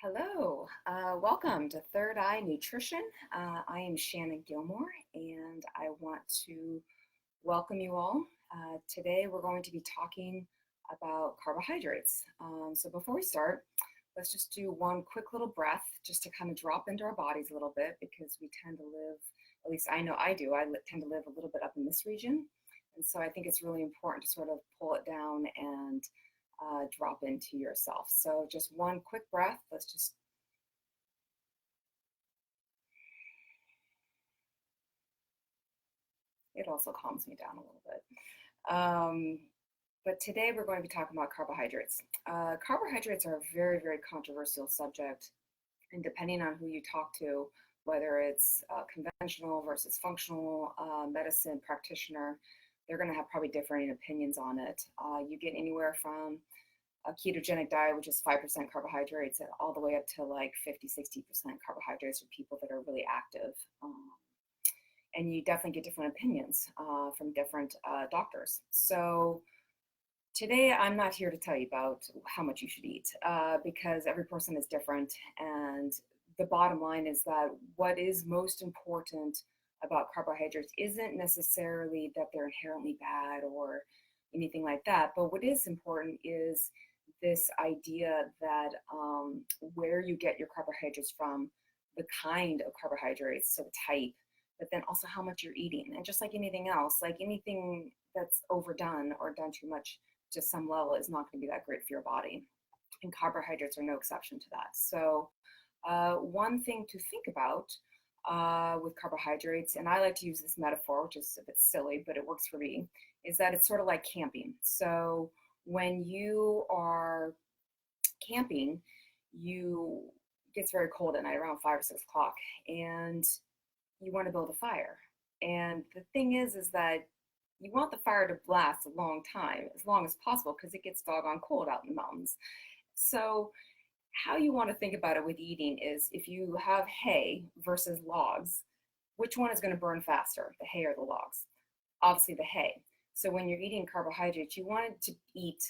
Hello, welcome to Third Eye Nutrition. I am Shannon Gilmore and I want to welcome you all. Today we're going to be talking about carbohydrates. So before we start, let's just do one quick little breath just to kind of drop into our bodies a little bit because we tend to live, at least I know I do, tend to live a little bit up in this region. And so I think it's really important to sort of pull it down and drop into yourself. So just one quick breath. It also calms me down a little bit. But today we're going to be talking about carbohydrates. Carbohydrates are a very, very controversial subject. And depending on who you talk to, whether it's conventional versus functional medicine practitioner, they're going to have probably differing opinions on it. You get anywhere from a ketogenic diet, which is 5% carbohydrates, and all the way up to like 50, 60% carbohydrates for people that are really active. And you definitely get different opinions from different doctors. So today I'm not here to tell you about how much you should eat because every person is different. And the bottom line is that what is most important about carbohydrates isn't necessarily that they're inherently bad or anything like that. But what is important is this idea that where you get your carbohydrates from, the kind of carbohydrates, so the type, but then also how much you're eating. And just like anything else, like anything that's overdone or done too much to some level is not going to be that great for your body. And carbohydrates are no exception to that. So one thing to think about with carbohydrates, and I like to use this metaphor, which is a bit silly, but it works for me, is that it's sort of like camping. So when you are camping, it gets very cold at night around 5 or 6 o'clock, and you want to build a fire. And the thing is that you want the fire to last a long time, as long as possible, because it gets doggone cold out in the mountains. So how you want to think about it with eating is if you have hay versus logs, which one is going to burn faster, the hay or the logs? Obviously the hay. So when you're eating carbohydrates, you want it to eat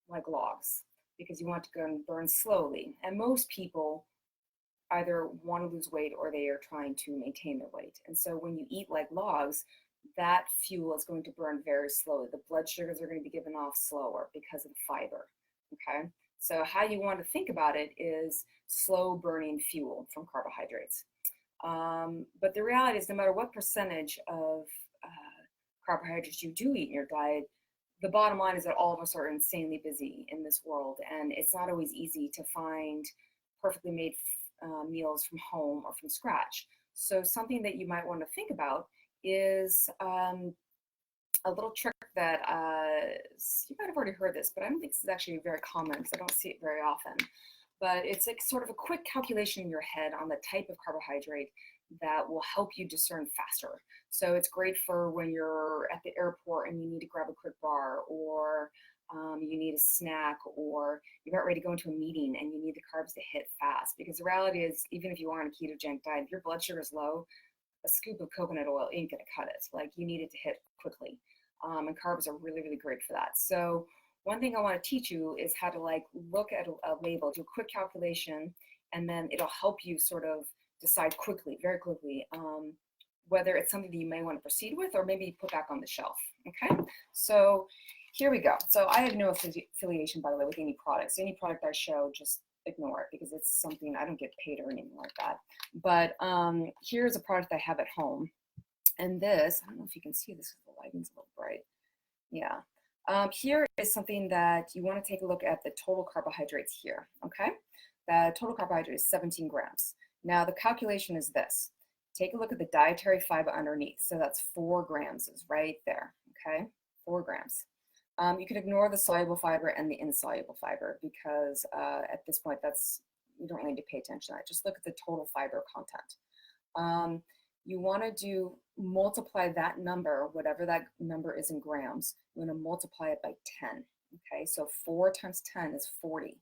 like logs because you want to burn slowly. And most people either want to lose weight or they are trying to maintain their weight. And so when you eat like logs, that fuel is going to burn very slowly. The blood sugars are going to be given off slower because of the fiber. Okay. So how you want to think about it is slow burning fuel from carbohydrates. But the reality is no matter what percentage of carbohydrates you do eat in your diet, the bottom line is that all of us are insanely busy in this world, and it's not always easy to find perfectly made meals from home or from scratch. So something that you might want to think about is a little trick that you might have already heard this, but I don't think this is actually very common because I don't see it very often. But it's like sort of a quick calculation in your head on the type of carbohydrate that will help you discern faster. So it's great for when you're at the airport and you need to grab a quick bar, or you need a snack, or you're about ready to go into a meeting and you need the carbs to hit fast. Because the reality is, even if you are on a ketogenic diet, if your blood sugar is low, a scoop of coconut oil ain't gonna cut it. Like, you need it to hit quickly. And carbs are really, really great for that. So one thing I want to teach you is how to like look at a label, do a quick calculation, and then it'll help you sort of decide quickly, very quickly, whether it's something that you may want to proceed with or maybe put back on the shelf. Okay, so here we go. So I have no affiliation, by the way, with any products. Any product I show, just ignore it because it's something I don't get paid or anything like that. But here's a product I have at home. And this, I don't know if you can see this because the lighting's a little bright. Yeah. Here is something that you want to take a look at, the total carbohydrates here. Okay. The total carbohydrate is 17 grams. Now the calculation is this. Take a look at the dietary fiber underneath. So that's 4 grams is right there. Okay. 4 grams. You can ignore the soluble fiber and the insoluble fiber because at this point, you don't really need to pay attention to that. Just look at the total fiber content. You want to multiply that number, whatever that number is in grams, you want to multiply it by 10. Okay, so 4 times 10 is 40.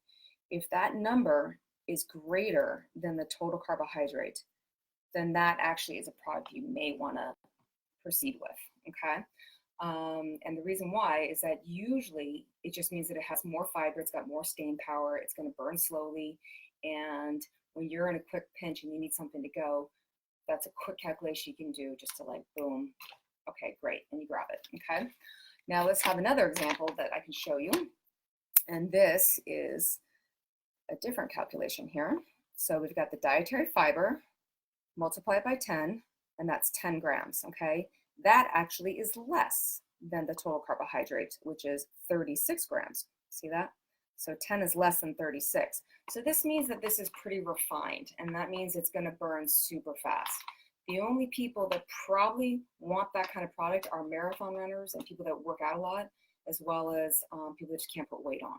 If that number is greater than the total carbohydrate, then that actually is a product you may want to proceed with. Okay. And the reason why is that usually it just means that it has more fiber, it's got more staying power, it's going to burn slowly, And when you're in a quick pinch and you need something to go, that's a quick calculation you can do just to like, boom, okay, great, and you grab it, okay? Now let's have another example that I can show you. And this is a different calculation here. So we've got the dietary fiber, multiply it by 10, and that's 10 grams, okay? That actually is less than the total carbohydrate, which is 36 grams. See that? So 10 is less than 36. So this means that this is pretty refined, and that means it's gonna burn super fast. The only people that probably want that kind of product are marathon runners and people that work out a lot, as well as people that just can't put weight on.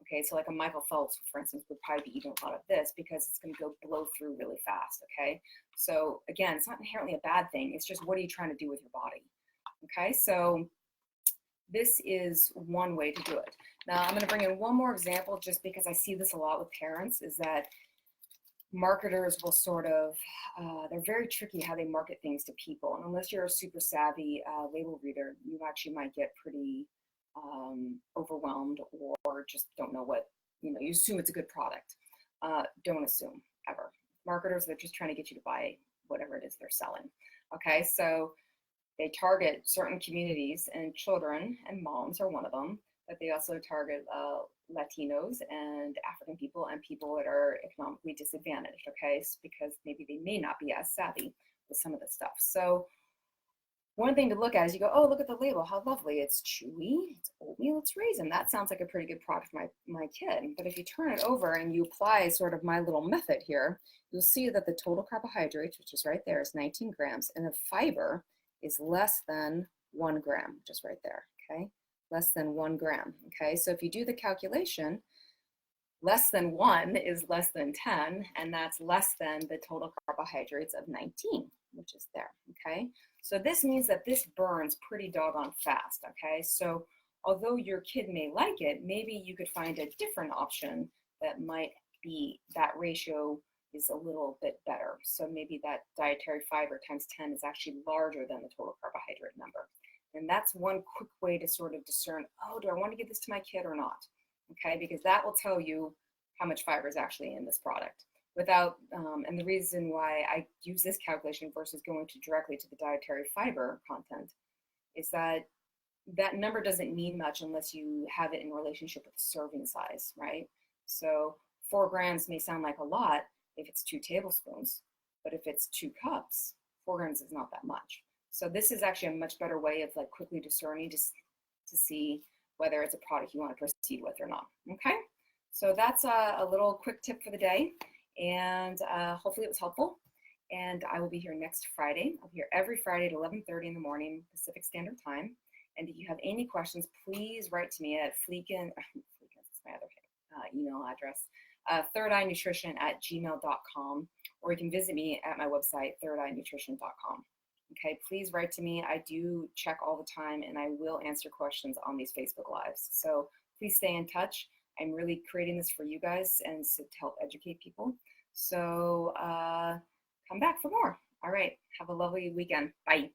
Okay, so like a Michael Phelps, for instance, would probably be eating a lot of this because it's going to go blow through really fast. Okay, so again, it's not inherently a bad thing. It's just what are you trying to do with your body? Okay, so this is one way to do it. Now I'm going to bring in one more example just because I see this a lot with parents, is that marketers will sort of, they're very tricky how they market things to people. And unless you're a super savvy label reader, you actually might get pretty overwhelmed or just don't know what, you assume it's a good product. Don't assume ever. Marketers, they're just trying to get you to buy whatever it is they're selling. Okay, so they target certain communities, and children and moms are one of them, but they also target Latinos and African people and people that are economically disadvantaged, okay, because maybe they may not be as savvy with some of the stuff. So one thing to look at is you go, oh, look at the label, how lovely, it's chewy, it's oatmeal, it's raisin. That sounds like a pretty good product for my kid. But if you turn it over and you apply sort of my little method here, you'll see that the total carbohydrates, which is right there, is 19 grams, and the fiber is less than 1 gram, which is right there, okay? Less than 1 gram, okay? So if you do the calculation, less than 1 is less than 10, and that's less than the total carbohydrates of 19, which is there, okay? So this means that this burns pretty doggone fast, okay? So although your kid may like it, maybe you could find a different option that might be, that ratio is a little bit better. So maybe that dietary fiber times 10 is actually larger than the total carbohydrate number. And that's one quick way to sort of discern, oh, do I want to give this to my kid or not? Okay, because that will tell you how much fiber is actually in this product. Without, and the reason why I use this calculation versus going directly to the dietary fiber content is that that number doesn't mean much unless you have it in relationship with the serving size, right? So 4 grams may sound like a lot if it's 2 tablespoons, but if it's 2 cups, 4 grams is not that much. So this is actually a much better way of like quickly discerning to see whether it's a product you want to proceed with or not, okay? So that's a little quick tip for the day, and hopefully it was helpful. And I will be here next Friday. I'll be here every Friday at 11:30 in the morning, Pacific Standard Time. And if you have any questions, please write to me at Fleekin, that's my other email address, thirdeyenutrition@gmail.com, or you can visit me at my website, thirdeyenutrition.com. Okay, please write to me. I do check all the time, and I will answer questions on these Facebook Lives. So please stay in touch. I'm really creating this for you guys and to help educate people. So come back for more. All right, have a lovely weekend. Bye.